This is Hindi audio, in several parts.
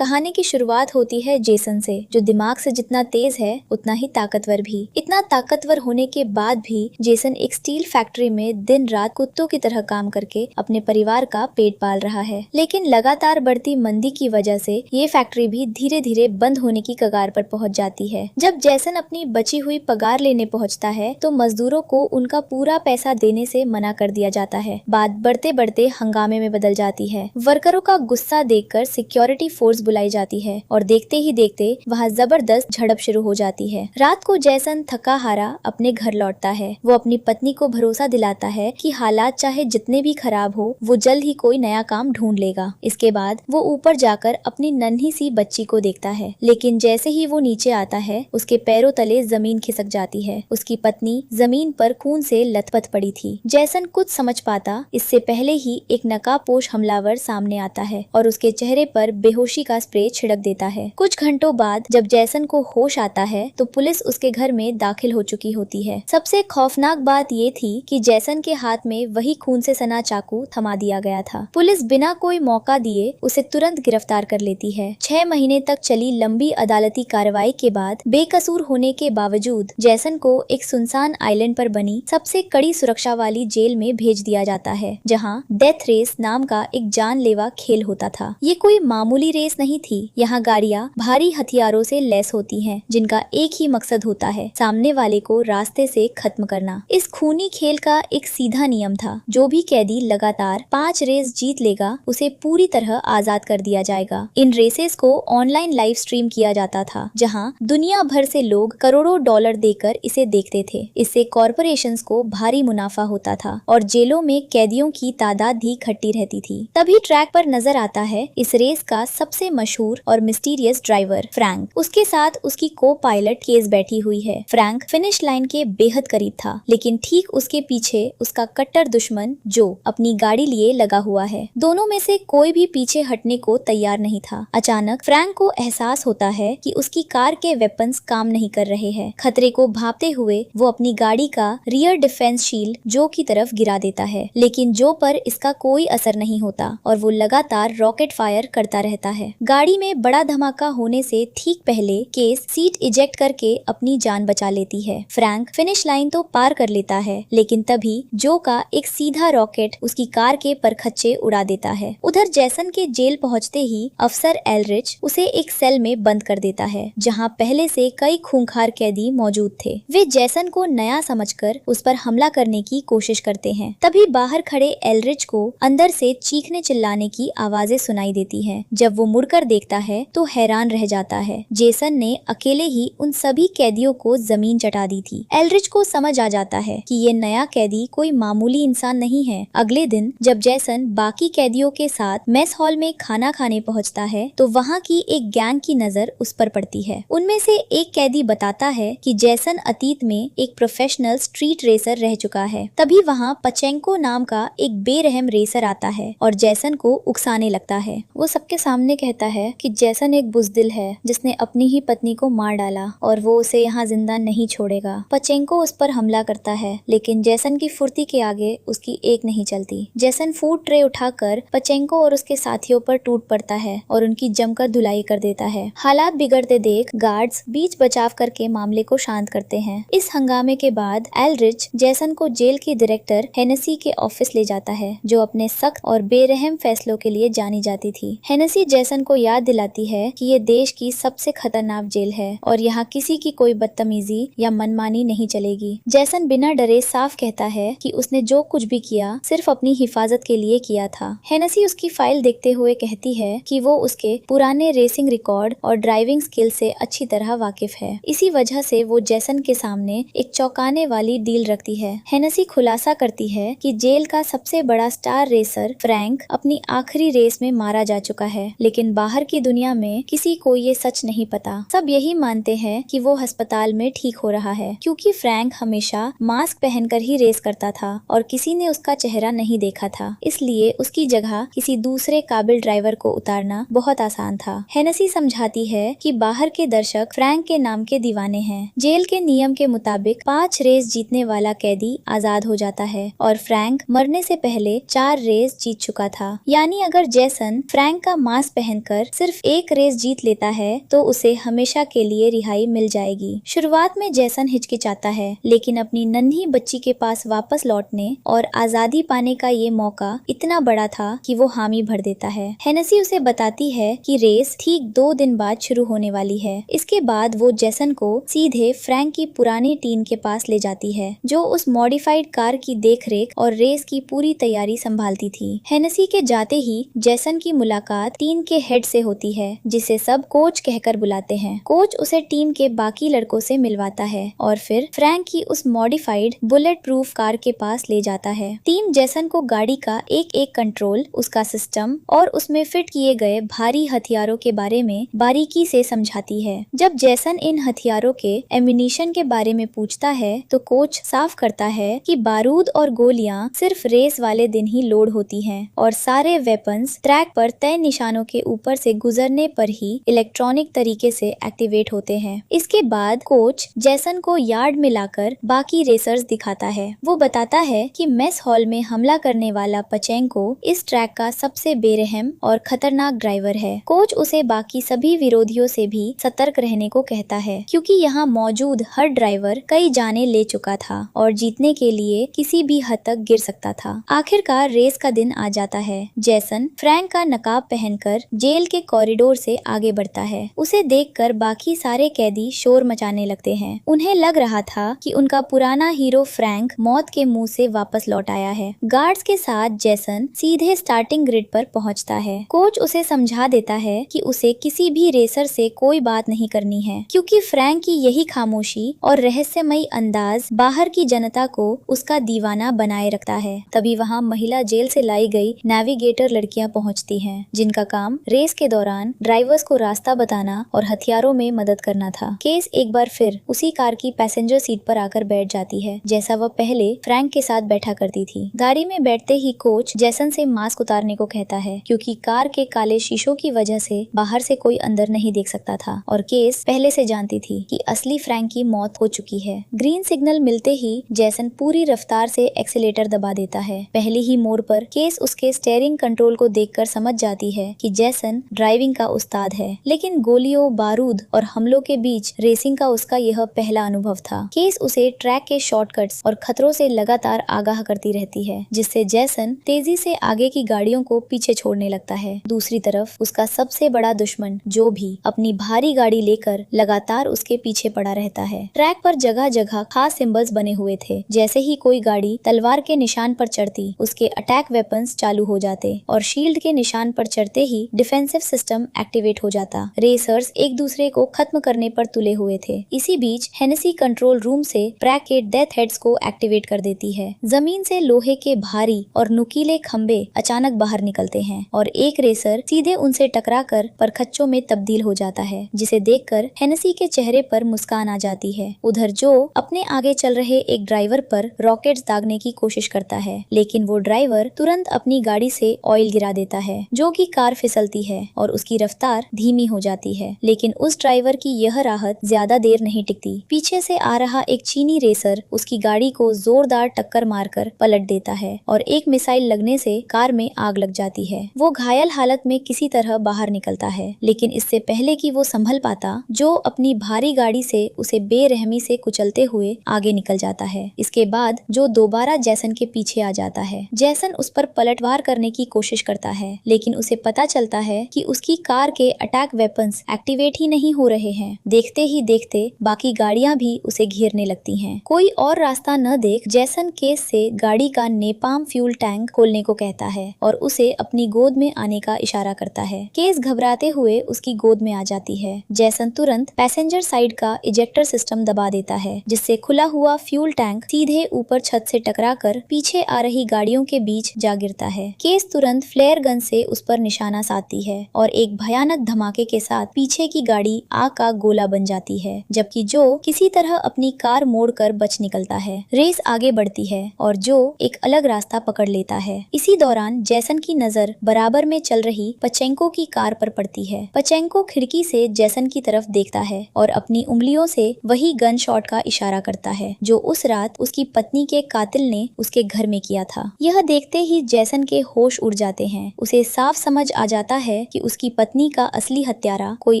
कहानी की शुरुआत होती है जेसन से, जो दिमाग से जितना तेज है उतना ही ताकतवर भी। इतना ताकतवर होने के बाद भी जेसन एक स्टील फैक्ट्री में दिन रात कुत्तों की तरह काम करके अपने परिवार का पेट पाल रहा है। लेकिन लगातार बढ़ती मंदी की वजह से ये फैक्ट्री भी धीरे धीरे बंद होने की कगार पर पहुंच जाती है। जब जेसन अपनी बची हुई पगार लेने पहुंचता है तो मजदूरों को उनका पूरा पैसा देने से मना कर दिया जाता है। बात बढ़ते बढ़ते हंगामे में बदल जाती है। वर्करों का गुस्सा देखकर सिक्योरिटी फोर्स बुलाई जाती है और देखते ही देखते वहाँ जबरदस्त झड़प शुरू हो जाती है। रात को जेसन थका हारा अपने घर लौटता है। वो अपनी पत्नी को भरोसा दिलाता है कि हालात चाहे जितने भी खराब हो, वो जल्द ही कोई नया काम ढूंढ लेगा। इसके बाद वो ऊपर जाकर अपनी नन्ही सी बच्ची को देखता है, लेकिन जैसे ही वो नीचे आता है उसके पैरों तले जमीन खिसक जाती है। उसकी पत्नी जमीन पर खून से लथपथ पड़ी थी। जेसन कुछ समझ पाता इससे पहले ही एक नकाबपोश हमलावर सामने आता है और उसके चेहरे पर बेहोशी का स्प्रे छिड़क देता है। कुछ घंटों बाद जब जेसन को होश आता है तो पुलिस उसके घर में दाखिल हो चुकी होती है। सबसे खौफनाक बात ये थी कि जेसन के हाथ में वही खून से सना चाकू थमा दिया गया था। पुलिस बिना कोई मौका दिए उसे तुरंत गिरफ्तार कर लेती है। 6 महीने तक चली लंबी अदालती कार्रवाई के बाद बेकसूर होने के बावजूद जेसन को एक सुनसान आइलैंड पर बनी सबसे कड़ी सुरक्षा वाली जेल में भेज दिया जाता है, जहाँ डेथ रेस नाम का एक जानलेवा खेल होता था। ये कोई मामूली रेस नहीं थी। यहाँ गाड़ियाँ भारी हथियारों से लैस होती हैं, जिनका एक ही मकसद होता है, सामने वाले को रास्ते से खत्म करना। इस खूनी खेल का एक सीधा नियम था, जो भी कैदी लगातार 5 रेस जीत लेगा उसे पूरी तरह आजाद कर दिया जाएगा। इन रेसेस को ऑनलाइन लाइव स्ट्रीम किया जाता था, जहाँ दुनिया भर से लोग करोड़ों डॉलर देकर इसे देखते थे। इससे कॉरपोरेशंस को भारी मुनाफा होता था और जेलों में कैदियों की तादाद भी घटती रहती थी। तभी ट्रैक पर नजर आता है इस रेस का सबसे मशहूर और मिस्टीरियस ड्राइवर फ्रैंक। उसके साथ उसकी को पायलट केस बैठी हुई है। फ्रैंक फिनिश लाइन के बेहद करीब था, लेकिन ठीक उसके पीछे उसका कट्टर दुश्मन जो अपनी गाड़ी लिए लगा हुआ है। दोनों में से कोई भी पीछे हटने को तैयार नहीं था। अचानक फ्रैंक को एहसास होता है कि उसकी कार के वेपन्स काम नहीं कर रहे हैं। खतरे को भांपते हुए वो अपनी गाड़ी का रियर डिफेंस शील्ड जो की तरफ गिरा देता है, लेकिन जो पर इसका कोई असर नहीं होता और वो लगातार रॉकेट फायर करता रहता है। गाड़ी में बड़ा धमाका होने से ठीक पहले केस सीट इजेक्ट करके अपनी जान बचा लेती है। फ्रैंक फिनिश लाइन तो पार कर लेता है, लेकिन तभी जो का एक सीधा रॉकेट उसकी कार के परखच्चे उड़ा देता है। उधर जेसन के जेल पहुंचते ही अफसर एलरिच उसे एक सेल में बंद कर देता है, जहां पहले से कई खूंखार कैदी मौजूद थे। वे जेसन को नया समझकर उस पर हमला करने की कोशिश करते हैं। तभी बाहर खड़े एलरिच को अंदर से चीखने चिल्लाने की आवाजें सुनाई देती हैं। जब वो मुड़कर देखता है तो हैरान रह जाता है। जेसन ने अकेले ही उन सभी कैदियों को जमीन चटा दी थी। एलरिच को समझ आ जाता है कि ये नया कैदी कोई मामूली इंसान नहीं है। अगले दिन जब जेसन बाकी कैदियों के साथ मेस हॉल में खाना खाने पहुंचता है तो वहाँ की एक गैंग की नजर उस पर पड़ती है। उनमें से एक कैदी बताता है कि जेसन अतीत में एक प्रोफेशनल स्ट्रीट रेसर रह चुका है। तभी वहाँ पचेंको नाम का एक बेरहम रेसर आता है और जेसन को उकसाने लगता है। वो सबके सामने कहता है कि जेसन एक बुजदिल है जिसने अपनी ही पत्नी को मार डाला और वो उसे यहाँ जिंदा नहीं छोड़ेगा। पचेंको उस पर हमला करता है, लेकिन जेसन की फुर्ती के आगे उसकी एक नहीं चलती। जेसन फूड ट्रे उठाकर पचेंको और उसके साथियों पर टूट पड़ता है और उनकी जमकर धुलाई कर देता है। हालात बिगड़ते देख गार्ड्स बीच बचाव करके मामले को शांत करते हैं। इस हंगामे के बाद एलरिच जेसन को जेल के डायरेक्टर हेनेसी के ऑफिस ले जाता है, जो अपने सख्त और बेरहम फैसलों के लिए जानी जाती थी। हेनेसी जेसन को याद दिलाती है कि ये देश की सबसे खतरनाक जेल है और यहाँ किसी की कोई बदतमीजी या मनमानी नहीं चलेगी। जेसन बिना डरे साफ कहता है कि उसने जो कुछ भी किया सिर्फ अपनी हिफाजत के लिए किया था। हेनेसी उसकी फाइल देखते हुए कहती है कि वो उसके पुराने रेसिंग रिकॉर्ड और ड्राइविंग स्किल से अच्छी तरह वाकिफ है। इसी वजह से वो जेसन के सामने एक चौंकाने वाली डील रखती है। हेनेसी खुलासा करती है कि जेल का सबसे बड़ा स्टार रेसर फ्रैंक अपनी आखिरी रेस में मारा जा चुका है, लेकिन बाहर की दुनिया में किसी को ये सच नहीं पता। सब यही मानते हैं कि वो अस्पताल में ठीक हो रहा है, क्योंकि फ्रैंक हमेशा मास्क पहनकर ही रेस करता था और किसी ने उसका चेहरा नहीं देखा था, इसलिए उसकी जगह किसी दूसरे काबिल ड्राइवर को उतारना बहुत आसान था। हेनेसी समझाती है कि बाहर के दर्शक फ्रैंक के नाम के दीवाने हैं। जेल के नियम के मुताबिक 5 रेस जीतने वाला कैदी आजाद हो जाता है और फ्रैंक मरने से पहले 4 रेस जीत चुका था। यानी अगर जेसन फ्रैंक का मास्क पहनकर रहकर सिर्फ एक रेस जीत लेता है तो उसे हमेशा के लिए रिहाई मिल जाएगी। शुरुआत में जैसन हिचकिचाता है, लेकिन अपनी नन्ही बच्ची के पास वापस लौटने और आजादी पाने का ये मौका इतना बड़ा था कि वो हामी भर देता है। हेनेसी उसे बताती है कि रेस ठीक 2 दिन बाद शुरू होने वाली है। इसके बाद वो जैसन को सीधे फ्रैंक की पुरानी टीम के पास ले जाती है, जो उस मॉडिफाइड कार की देखरेख और रेस की पूरी तैयारी संभालती थी। हेनेसी के जाते ही जैसन की मुलाकात टीम के हेड से होती है, जिसे सब कोच कहकर बुलाते हैं। कोच उसे टीम के बाकी लड़कों से मिलवाता है और फिर फ्रैंक की उस मॉडिफाइड बुलेट प्रूफ कार के पास ले जाता है। टीम जैसन को गाड़ी का एक एक कंट्रोल, उसका सिस्टम और उसमें फिट किए गए भारी हथियारों के बारे में बारीकी से समझाती है। जब जैसन इन हथियारों के एम्यूनिशन के बारे में पूछता है तो कोच साफ करता है कि बारूद और गोलियां सिर्फ रेस वाले दिन ही लोड होती हैं और सारे वेपन्स ट्रैक पर तय निशानों के ऊपर से गुजरने पर ही इलेक्ट्रॉनिक तरीके से एक्टिवेट होते हैं। इसके बाद कोच जैसन को यार्ड में लाकर बाकी रेसर्स दिखाता है। वो बताता है कि मेस हॉल में हमला करने वाला पचेंको इस ट्रैक का सबसे बेरहम और खतरनाक ड्राइवर है। कोच उसे बाकी सभी विरोधियों से भी सतर्क रहने को कहता है, क्योंकि यहाँ मौजूद हर ड्राइवर कई जाने ले चुका था और जीतने के लिए किसी भी हद तक गिर सकता था। आखिरकार रेस का दिन आ जाता है। जैसन फ्रैंक का नकाब पहनकर जेल के कॉरिडोर से आगे बढ़ता है। उसे देखकर बाकी सारे कैदी शोर मचाने लगते हैं। उन्हें लग रहा था कि उनका पुराना हीरो फ्रैंक मौत के मुंह से वापस लौट आया है। गार्ड्स के साथ जैसन सीधे स्टार्टिंग ग्रिड पर पहुंचता है। कोच उसे समझा देता है कि उसे किसी भी रेसर से कोई बात नहीं करनी है, क्योंकि फ्रैंक की यही खामोशी और रहस्यमयी अंदाज बाहर की जनता को उसका दीवाना बनाए रखता है। तभी वहाँ महिला जेल से लाई गई नेविगेटर लड़कियां पहुंचती हैं, जिनका काम रेस के दौरान ड्राइवर्स को रास्ता बताना और हथियारों में मदद करना था। केस एक बार फिर उसी कार की पैसेंजर सीट पर आकर बैठ जाती है, जैसा वह पहले फ्रैंक के साथ बैठा करती थी। गाड़ी में बैठते ही कोच जैसन से मास्क उतारने को कहता है, क्योंकि कार के काले शीशों की वजह से बाहर से कोई अंदर नहीं देख सकता था और केस पहले से जानती थी कि असली फ्रैंक की मौत हो चुकी है। ग्रीन सिग्नल मिलते ही जैसन पूरी रफ्तार से एक्सीलेटर दबा देता है। पहली ही मोड़ पर केस उसके स्टीयरिंग कंट्रोल को देखकर समझ जाती है कि जैसन ड्राइविंग का उस्ताद है, लेकिन गोलियों, बारूद और हमलों के बीच रेसिंग का उसका यह पहला अनुभव था। केस उसे ट्रैक के शॉर्टकट्स और खतरों से लगातार आगाह करती रहती है, जिससे जैसन तेजी से आगे की गाड़ियों को पीछे छोड़ने लगता है। दूसरी तरफ उसका सबसे बड़ा दुश्मन जो भी अपनी भारी गाड़ी लेकर लगातार उसके पीछे पड़ा रहता है। ट्रैक पर जगह जगह खास सिंबल्स बने हुए थे। जैसे ही कोई गाड़ी तलवार के निशान पर चढ़ती, उसके अटैक वेपन्स चालू हो जाते और शील्ड के निशान पर चढ़ते ही डिफेंसिव सिस्टम एक्टिवेट हो जाता। रेसर्स एक दूसरे को खत्म करने पर तुले हुए थे। इसी बीच हेनेसी कंट्रोल रूम से ट्रैक के डेथ हेड्स को एक्टिवेट कर देती है। जमीन से लोहे के भारी और नुकीले खंबे अचानक बाहर निकलते हैं और एक रेसर सीधे उनसे टकराकर परखच्चों में तब्दील हो जाता है, जिसे देखकर हेनेसी के चेहरे पर मुस्कान आ जाती है। उधर जो अपने आगे चल रहे एक ड्राइवर पर रॉकेट्स दागने की कोशिश करता है, लेकिन वो ड्राइवर तुरंत अपनी गाड़ी से ऑयल गिरा देता है, जो कि कार फिसलती है और उसकी रफ्तार धीमी हो जाती है। लेकिन उस ड्राइवर की यह राहत ज्यादा देर नहीं टिकती। पीछे से आ रहा एक चीनी रेसर उसकी गाड़ी को जोरदार टक्कर मारकर पलट देता है और एक मिसाइल लगने से कार में आग लग जाती है। वो घायल हालत में किसी तरह बाहर निकलता है, लेकिन इससे पहले कि वो संभल पाता, जो अपनी भारी गाड़ी से उसे बेरहमी से कुचलते हुए आगे निकल जाता है। इसके बाद जो दोबारा जैसन के पीछे आ जाता है। जैसन उस पर पलटवार करने की कोशिश करता है, लेकिन उसे पता चलता है कि उसकी कार के अटैक वेपन्स एक्टिवेट ही नहीं हो रहे हैं। देखते ही देखते बाकी गाड़ियां भी उसे घेरने लगती हैं। कोई और रास्ता न देख जैसन केस से गाड़ी का नेपाम फ्यूल टैंक खोलने को कहता है और उसे अपनी गोद में आने का इशारा करता है। केस घबराते हुए उसकी गोद में आ जाती है। जैसन तुरंत पैसेंजर साइड का इजेक्टर सिस्टम दबा देता है, जिससे खुला हुआ फ्यूल टैंक सीधे ऊपर छत से टकराकर पीछे आ रही गाड़ियों के बीच जा गिरता है। केस तुरंत फ्लेयर गन से उस पर निशाना साधती है और एक भयानक धमाके के साथ पीछे की गाड़ी आग का गोला बन जाती है, जबकि जो किसी तरह अपनी कार मोड़कर बच निकलता है। रेस आगे बढ़ती है और जो एक अलग रास्ता पकड़ लेता है। इसी दौरान जैसन की नजर बराबर में चल रही पचेंको की कार पर पड़ती है। पचेंको खिड़की से जैसन की तरफ देखता है और अपनी उंगलियों से वही गन शॉट का इशारा करता है जो उस रात उसकी पत्नी के कातिल ने उसके घर में किया था। यह देखते ही जैसन के होश उड़ जाते हैं। उसे साफ समझ आ जाता है है कि उसकी पत्नी का असली हत्यारा कोई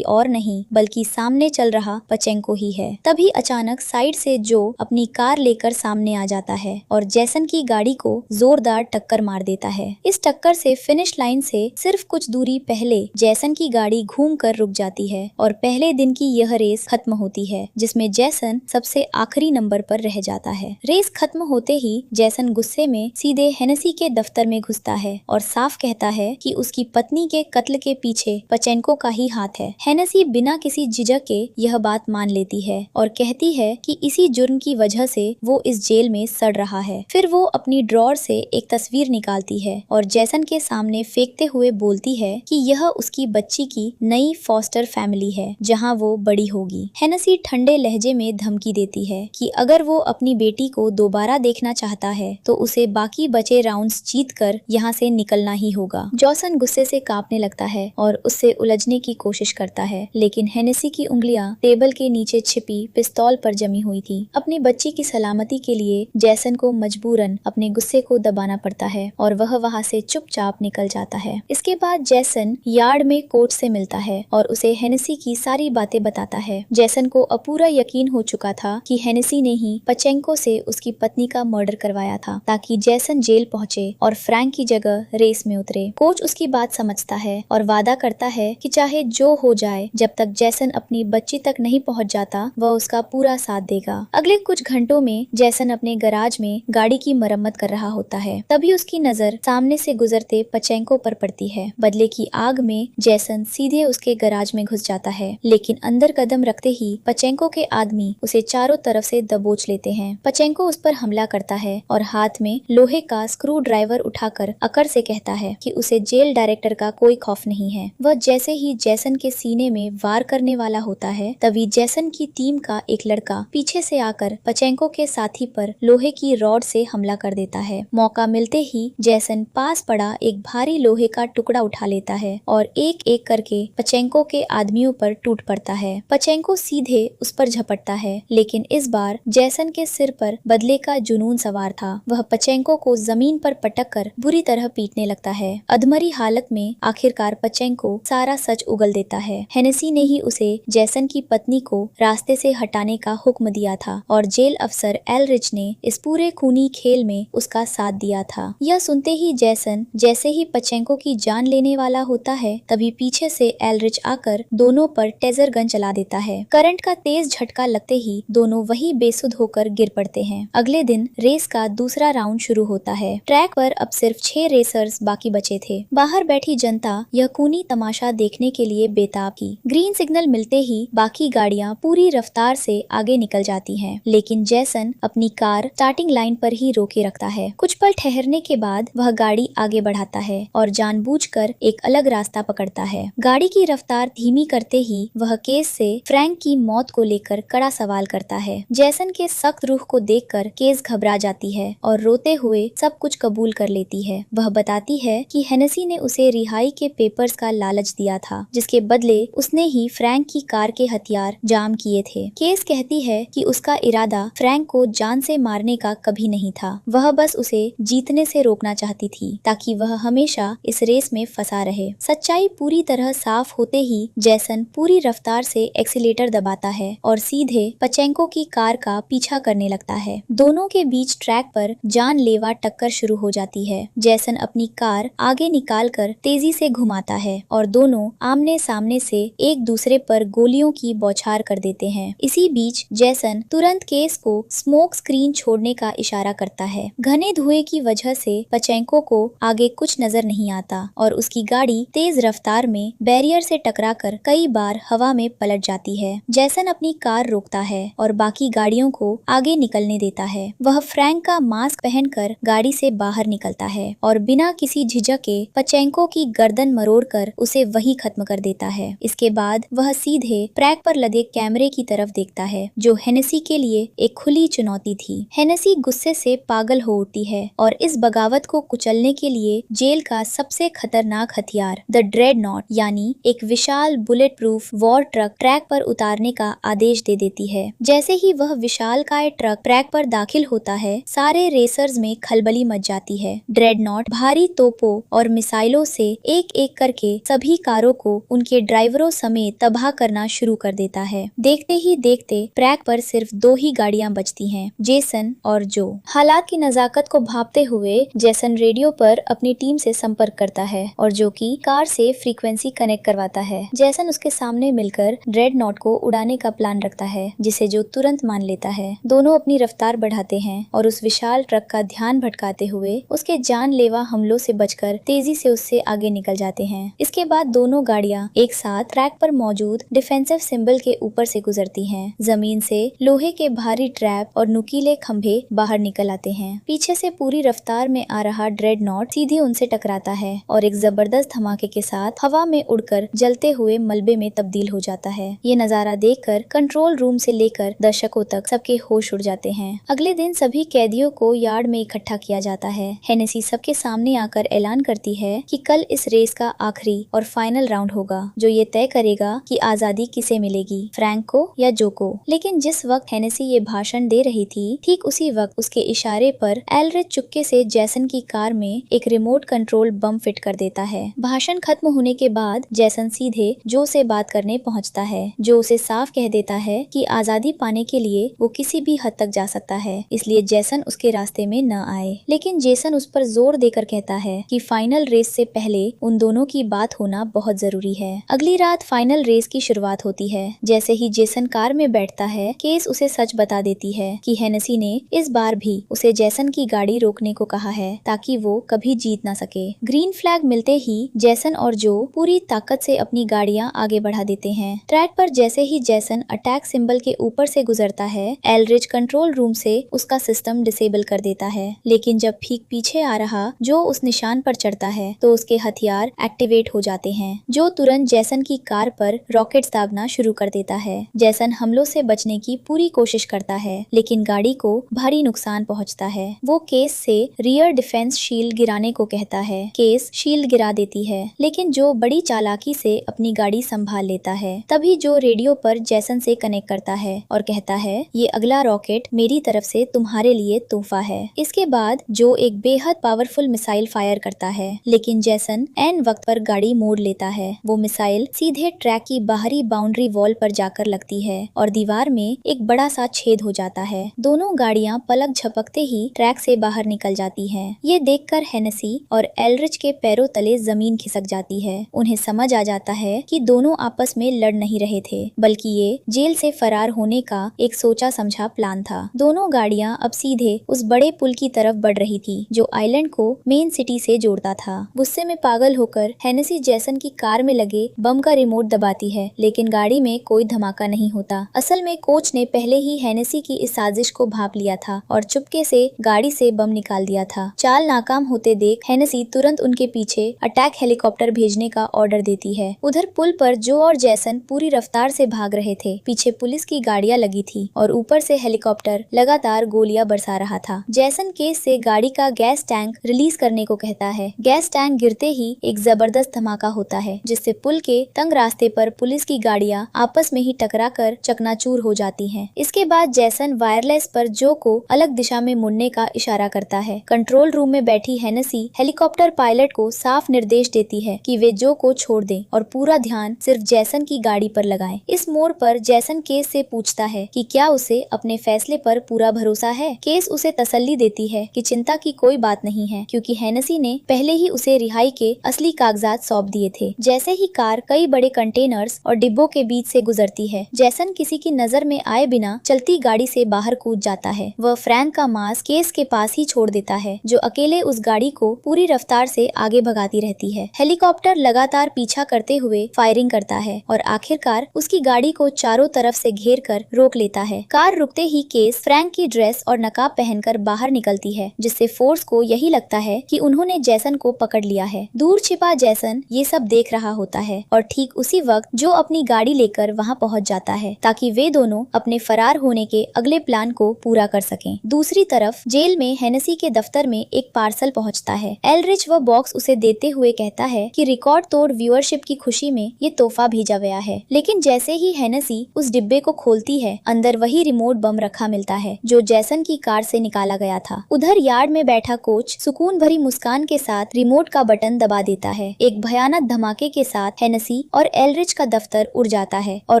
और नहीं बल्कि सामने चल रहा पचेंको ही है। तभी अचानक साइड से जो अपनी कार लेकर सामने आ जाता है और जैसन की गाड़ी को जोरदार टक्कर मार देता है। इस टक्कर से फिनिश लाइन से सिर्फ कुछ दूरी पहले जैसन की गाड़ी घूमकर रुक जाती है और पहले दिन की यह रेस खत्म होती है, जिसमें जैसन सबसे आखिरी नंबर पर रह जाता है। रेस खत्म होते ही जैसन गुस्से में सीधे हेनेसी के दफ्तर में घुसता है और साफ कहता है कि उसकी पत्नी के कत्ल के पीछे पचेंको का ही हाथ है। हेनेसी बिना किसी झिझक के यह बात मान लेती है और कहती है कि इसी जुर्म की वजह से वो इस जेल में सड़ रहा है। फिर वो अपनी ड्रॉर से एक तस्वीर निकालती है और जैसन के सामने फेंकते हुए बोलती है कि यह उसकी बच्ची की नई फॉस्टर फैमिली है जहाँ वो बड़ी होगी। हेनेसी ठंडे लहजे में धमकी देती है कि अगर वो अपनी बेटी को दोबारा देखना चाहता है तो उसे बाकी बचे राउंड्स जीतकर यहाँ से निकलना ही होगा। जॉसन गुस्से से कांपने लगता है और उससे उलझने की कोशिश करता है, लेकिन हेनेसी की उंगलियां टेबल के नीचे छिपी पिस्तौल पर जमी हुई थी। अपनी बच्ची की सलामती के लिए जैसन को मजबूरन अपने गुस्से को दबाना पड़ता है और वह वहाँ से चुपचाप निकल जाता है। इसके बाद जैसन यार्ड में कोच से मिलता है और उसे हेनेसी की सारी बातें बताता है। जैसन को अपूरा यकीन हो चुका था कि हेनेसी ने ही पचेंको से उसकी पत्नी का मर्डर करवाया था ताकि जैसन जेल पहुंचे और फ्रैंक की जगह रेस में उतरे। कोच उसकी बात समझता है और वादा करता है कि चाहे जो हो जाए, जब तक जैसन अपनी बच्ची तक नहीं पहुंच जाता वह उसका पूरा साथ देगा। अगले कुछ घंटों में जैसन अपने गैराज में गाड़ी की मरम्मत कर रहा होता है। तभी उसकी नजर सामने से गुजरते पचेंको पर पड़ती है। बदले की आग में जैसन सीधे उसके गैराज में घुस जाता है, लेकिन अंदर कदम रखते ही पचेंको के आदमी उसे चारों तरफ से दबोच लेते हैं। पचेंको उस पर हमला करता है और हाथ में लोहे का स्क्रू ड्राइवर उठाकर अकर से कहता है कि उसे जेल डायरेक्टर का कोई खौफ नहीं है। वह जैसे ही जैसन के सीने में वार करने वाला होता है, तभी जैसन की टीम का एक लड़का पीछे से आकर पचेंको के साथी पर लोहे की रॉड से हमला कर देता है। मौका मिलते ही जैसन पास पड़ा एक भारी लोहे का टुकड़ा उठा लेता है और एक एक करके पचेंको के आदमियों पर टूट पड़ता है। पचेंको सीधे उस पर झपटता है, लेकिन इस बार जैसन के सिर पर बदले का जुनून सवार था। वह पचेंको को जमीन पर पटककर बुरी तरह पीटने लगता है। अधमरी हालत में आखिरकार पचेंको सारा सच उगल देता है। हेनेसी ने ही उसे जैसन की पत्नी को रास्ते से हटाने का हुक्म दिया था और जेल अफसर एलरिच ने इस पूरे खूनी खेल में उसका साथ दिया था। यह सुनते ही जैसन जैसे ही पचेंको की जान लेने वाला होता है, तभी पीछे से एलरिच आकर दोनों पर टेजर गन चला देता है। करंट का तेज झटका लगते ही दोनों वही बेसुध होकर गिर पड़ते हैं। अगले दिन रेस का दूसरा राउंड शुरू होता है। ट्रैक पर अब सिर्फ 6 रेसर्स बाकी बचे थे। बाहर बैठी जनता यह खूनी तमाशा देखने के लिए बेताब थी। ग्रीन सिग्नल मिलते ही बाकी गाड़ियां पूरी रफ्तार से आगे निकल जाती हैं, लेकिन जैसन अपनी कार स्टार्टिंग लाइन पर ही रोके रखता है। कुछ पल ठहरने के बाद वह गाड़ी आगे बढ़ाता है और जानबूझकर एक अलग रास्ता पकड़ता है। गाड़ी की रफ्तार धीमी करते ही वह केस से फ्रैंक की मौत को लेकर कड़ा सवाल करता है। जैसन के सख्त रूख को देखकर केस घबरा जाती है और रोते हुए सब कुछ कबूल कर लेती है। वह बताती है कि हेनेसी ने उसे रिहाई के पेपर्स का लालच दिया था, जिसके बदले उसने ही फ्रैंक की कार के हथियार जाम किए थे। केस कहती है कि उसका इरादा फ्रैंक को जान से मारने का कभी नहीं था। वह बस उसे जीतने से रोकना चाहती थी ताकि वह हमेशा इस रेस में फंसा रहे। सच्चाई पूरी तरह साफ होते ही जैसन पूरी रफ्तार से एक्सीलेटर दबाता है और सीधे पचेंको की कार का पीछा करने लगता है। दोनों के बीच ट्रैक पर जानलेवा टक्कर शुरू हो जाती है। जैसन अपनी कार आगे निकालकर तेजी से घुमाता है और दोनों आमने सामने से एक दूसरे पर गोलियों की बौछार कर देते हैं। इसी बीच जैसन तुरंत केस को स्मोक स्क्रीन छोड़ने का इशारा करता है। घने धुएं की वजह से पचेंको को आगे कुछ नजर नहीं आता और उसकी गाड़ी तेज रफ्तार में बैरियर से टकराकर कई बार हवा में पलट जाती है। जैसन अपनी कार रोकता है और बाकी गाड़ियों को आगे निकलने देता है। वह फ्रैंक का मास्क पहनकर गाड़ी से बाहर निकलता है और बिना किसी झिझक के पचेंको की गर्दन मरोड़कर उसे वहीं खत्म कर देता है। इसके बाद वह सीधे ट्रैक पर लगे कैमरे की तरफ देखता है, जो हेनेसी के लिए एक खुली चुनौती थी। हेनेसी गुस्से से पागल हो उठती है और इस बगावत को कुचलने के लिए जेल का सबसे खतरनाक हथियार द ड्रेडनॉट यानी एक विशाल bullet proof war truck track पर उतारने का आदेश दे देती है। जैसे ही वह विशालकाय ट्रक ट्रैक पर दाखिल होता है, सारे रेसर्स में खलबली मच जाती है। ड्रेडनॉट भारी तोपों और मिसाइलों से एक एक एक करके सभी कारों को उनके ड्राइवरों समेत तबाह करना शुरू कर देता है। देखते ही देखते ट्रैक पर सिर्फ 2 ही गाड़ियां बचती हैं, जेसन और जो। हालात की नजाकत को भांपते हुए जेसन रेडियो पर अपनी टीम से संपर्क करता है और जो की कार से फ्रीक्वेंसी कनेक्ट करवाता है। जेसन उसके सामने मिलकर ड्रेडनॉट को उड़ाने का प्लान रखता है, जिसे जो तुरंत मान लेता है। दोनों अपनी रफ्तार बढ़ाते हैं और उस विशाल ट्रक का ध्यान भटकाते हुए उसके जानलेवा हमलों से बचकर तेजी से उससे आगे निकल जाते हैं। इसके बाद दोनों गाड़ियां एक साथ ट्रैक पर मौजूद डिफेंसिव सिंबल के ऊपर से गुजरती हैं। जमीन से लोहे के भारी ट्रैप और नुकीले खंभे बाहर निकल आते हैं। पीछे से पूरी रफ्तार में आ रहा ड्रेडनॉट सीधे उनसे टकराता है और एक जबरदस्त धमाके के साथ हवा में उड़कर जलते हुए मलबे में तब्दील हो जाता है। ये नजारा देखकर कंट्रोल रूम से लेकर दर्शकों तक सबके होश उड़ जाते हैं। अगले दिन सभी कैदियों को यार्ड में इकट्ठा किया जाता है। हेनेसी सबके सामने आकर ऐलान करती है कि कल इस रेस का आखिरी और फाइनल राउंड होगा, जो ये तय करेगा कि आजादी किसे मिलेगी, फ्रैंक को या जो को। लेकिन जिस वक्त हेनेसी ये भाषण दे रही थी, ठीक उसी वक्त उसके इशारे पर एलरिच चुपके से जैसन की कार में एक रिमोट कंट्रोल बम फिट कर देता है। भाषण खत्म होने के बाद जैसन सीधे जो से बात करने पहुंचता है। जो उसे साफ कह देता है कि आजादी पाने के लिए वो किसी भी हद तक जा सकता है, इसलिए जैसन उसके रास्ते में न आए। लेकिन जेसन उस पर जोर देकर कहता है कि फाइनल रेस से पहले उन दोनों की बात होना बहुत जरूरी है। अगली रात फाइनल रेस की शुरुआत होती है। जैसे ही जेसन कार में बैठता है, केस उसे सच बता देती है कि हेनेसी ने इस बार भी उसे जैसन की गाड़ी रोकने को कहा है ताकि वो कभी जीत ना सके। ग्रीन फ्लैग मिलते ही जैसन और जो पूरी ताकत से अपनी गाड़ियां आगे बढ़ा देते हैं। ट्रैक पर जैसे ही जैसन अटैक सिंबल के ऊपर से गुजरता है, एलरिच कंट्रोल रूम से उसका सिस्टम डिसेबल कर देता है। लेकिन जब ठीक पीछे आ रहा जो उस निशान पर चढ़ता है तो उसके हथियार एक्टिवेट हो जाते हैं। जो तुरंत जैसन की कार पर रॉकेट्स दागना शुरू कर देता है। जैसन हमलों से बचने की पूरी कोशिश करता है, लेकिन गाड़ी को भारी नुकसान पहुंचता है। वो केस से रियर डिफेंस शील्ड गिराने को कहता है। केस शील्ड गिरा देती है, लेकिन जो बड़ी चालाकी से अपनी गाड़ी संभाल लेता है। तभी जो रेडियो पर जैसन से कनेक्ट करता है और कहता है, ये अगला रॉकेट मेरी तरफ से तुम्हारे लिए तोहफा है। इसके बाद जो एक बेहद पावरफुल मिसाइल फायर करता है, लेकिन जैसन एन वक्त पर गाड़ी मोड़ लेता है। वो मिसाइल सीधे ट्रैक की बाहरी बाउंड्री वॉल पर जाकर लगती है और दीवार में एक बड़ा सा छेद हो जाता है। दोनों गाड़ियां पलक झपकते ही ट्रैक से बाहर निकल जाती हैं। ये देखकर हेनेसी और एलरिच के पैरों तले जमीन खिसक जाती है। उन्हें समझ आ जाता है कि दोनों आपस में लड़ नहीं रहे थे, बल्कि ये जेल से फरार होने का एक सोचा समझा प्लान था। दोनों गाड़ियां अब सीधे उस बड़े पुल की तरफ बढ़ रही थी जो आइलैंड को मेन सिटी से जोड़ता था। गुस्से में पागल होकर हेनेसी जैसन की कार में लगे बम का रिमोट दबाती है, लेकिन गाड़ी में कोई धमाका नहीं होता। असल में कोच ने पहले ही हेनेसी की इस साजिश को भांप लिया था और चुपके से गाड़ी से बम निकाल दिया था। चाल नाकाम होते देख हेनेसी तुरंत उनके पीछे अटैक हेलीकॉप्टर भेजने का ऑर्डर देती है। उधर पुल पर जो और जैसन पूरी रफ्तार से भाग रहे थे। पीछे पुलिस की गाड़ियां लगी थी और ऊपर से हेलीकॉप्टर लगातार गोलियां बरसा रहा था। जैसन केस से गाड़ी का गैस टैंक रिलीज करने को कहता है। गैस टैंक गिरते ही एक जबरदस्त धमाका होता है, जिससे पुल के तंग रास्ते पर पुलिस की गाड़ियां आपस में ही टकराकर चकनाचूर हो जाती हैं। इसके बाद जैसन वायरलेस पर जो को अलग दिशा में मुड़ने का इशारा करता है। कंट्रोल रूम में बैठी हेनेसी हेलीकॉप्टर पायलट को साफ निर्देश देती है कि वे जो को छोड़ दें और पूरा ध्यान सिर्फ जैसन की गाड़ी पर लगाएं। इस मोड़ पर जैसन केस से पूछता है कि क्या उसे अपने फैसले पर पूरा भरोसा है। केस उसे तसल्ली देती है कि चिंता की कोई बात नहीं है, क्योंकि हेनेसी ने पहले ही उसे रिहाई के असली कागजात सौंप दिए थे। जैसे ही कार कई बड़े कंटेनर्स और डिब्बों के बीच से गुजरती है, जैसन किसी की नजर में आए बिना चलती गाड़ी से बाहर कूद जाता है। वह फ्रैंक का मास्क केस के पास ही छोड़ देता है, जो अकेले उस गाड़ी को पूरी रफ्तार से आगे भगाती रहती है। हेलीकॉप्टर लगातार पीछा करते हुए फायरिंग करता है और आखिरकार उसकी गाड़ी को चारों तरफ से घेर कर रोक लेता है। कार रुकते ही केस फ्रैंक की ड्रेस और नकाब पहनकर बाहर निकलती है, जिससे फोर्स को यही लगता है कि उन्होंने जैसन को पकड़ लिया है। दूर छिपा जैसन ये सब देख रहा होता है और ठीक उसी वक्त जो अपनी गाड़ी लेकर वहां पहुंच जाता है, ताकि वे दोनों अपने फरार होने के अगले प्लान को पूरा कर सकें। दूसरी तरफ जेल में हेनेसी के दफ्तर में एक पार्सल पहुंचता है। एलरिच वह बॉक्स उसे देते हुए कहता है कि रिकॉर्ड तोड़ व्यूअरशिप की खुशी में ये तोहफा भेजा गया है। लेकिन जैसे ही हेनेसी उस डिब्बे को खोलती है, अंदर वही रिमोट बम रखा मिलता है जो जैसन की कार से निकाला गया था। उधर यार्ड में बैठा कोच सुकून भरी मुस्कान के साथ रिमोट का बटन दबा देता देता है। एक भयानक धमाके के साथ हेनेसी और एलरिच का दफ्तर उड़ जाता है और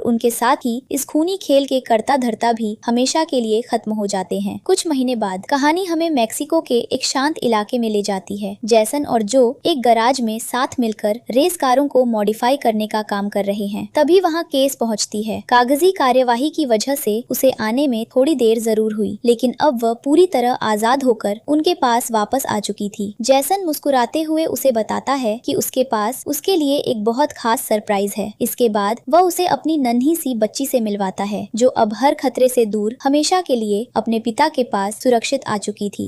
उनके साथ ही इस खूनी खेल के कर्ता धर्ता भी हमेशा के लिए खत्म हो जाते हैं। कुछ महीने बाद कहानी हमें मैक्सिको के एक शांत इलाके में ले जाती है। जैसन और जो एक गराज में साथ मिलकर रेस कारों को मॉडिफाई करने का काम कर रहे हैं। तभी वहाँ केस पहुँचती है। कागजी कार्यवाही की वजह से उसे आने में थोड़ी देर जरूर हुई, लेकिन अब वह पूरी तरह आजाद होकर उनके पास वापस आ चुकी थी। जैसन मुस्कुराते हुए उसे बताता है कि उसके पास उसके लिए एक बहुत खास सरप्राइज है। इसके बाद वह उसे अपनी नन्ही सी बच्ची से मिलवाता है, जो अब हर खतरे से दूर हमेशा के लिए अपने पिता के पास सुरक्षित आ चुकी थी।